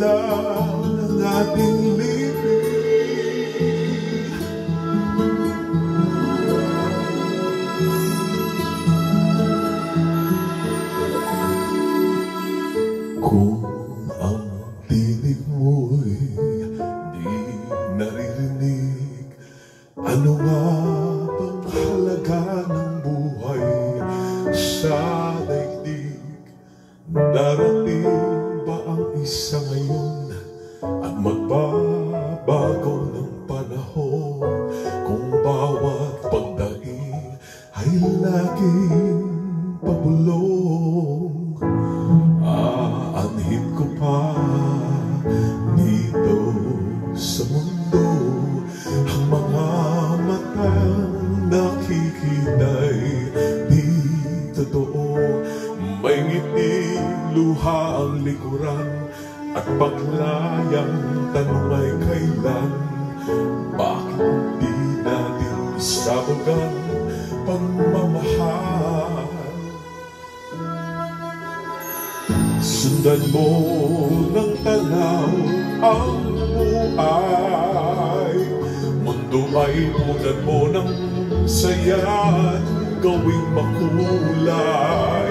lang ang ating libing. Kung ang tinig mo'y di naririnig, ano nga bang halaga ng buhay sa daigdig? Darating ba ang isa ngayon at magbabago ng panahon, kung bawat pagdaing ay laging pabulong? Aanhin ko pa dito sa mundo ang mga matang nakikita'y di totoo. May ngiti, luha ang likuran, at paglayang tanong ay kailan. Bakit di natin isabagan pagmamahal? Sundan mo ng tanaw ang buhay, mundo ay punan mo ng saya at gawing makulay.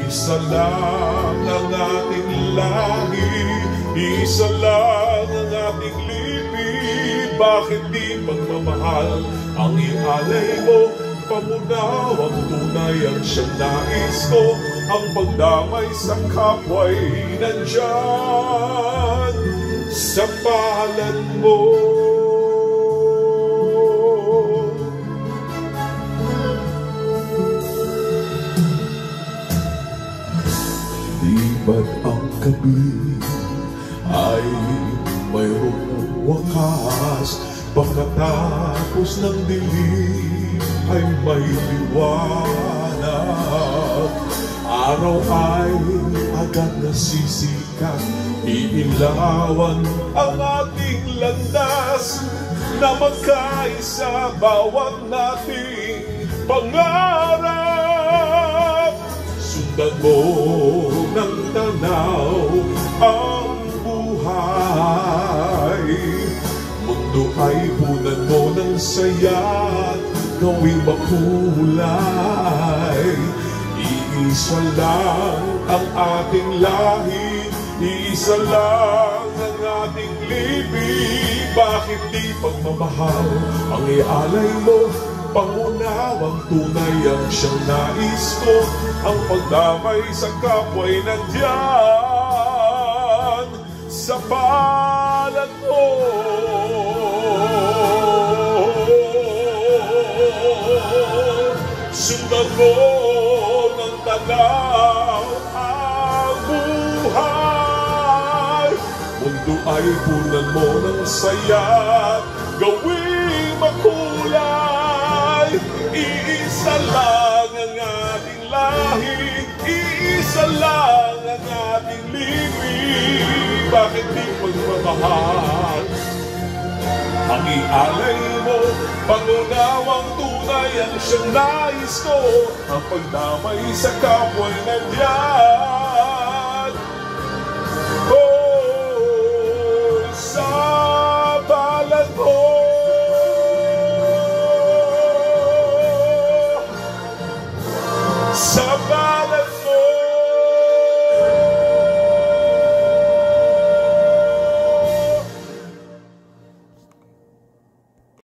Isa lang ang ating lahi, isa lang ang ating libing. Bakit di pagmamahal ang ialay mo? Pamunaw ang tunay ang siyang nais ko, ang pagdamay sa kapwa'y nandyan sa palad mo. Di ba't ang gabi ay mayroong wakas? Pagkatapos ng dilim ay may liwanag. Araw ay agad nasisikat, iilawan ang ating landas, na magkaisa bawat nating pangarap. Sundan mo ng tanaw ang buhay, mundo ay punan mo ng saya, gawing makulay. Iisa lang ang ating lahi, iisa lang ang ating libing. Bakit di pagmamahal ang ialay mo? Pangunaw ang tunay ang siyang nais ko, ang pagdamay sa kapwa'y nandyan sa palad mo. Sundan mo ng tanaw ang buhay, mundo ay punan mo ng saya, gawing makulay. Iisa lang ang ating lahi, iisa lang ang ating libing. Bakit di pagmamahal ang ialay mo? Pangunawang tunay ang siyang nais ko, ang pagdamay sa kapwa'y nandiyan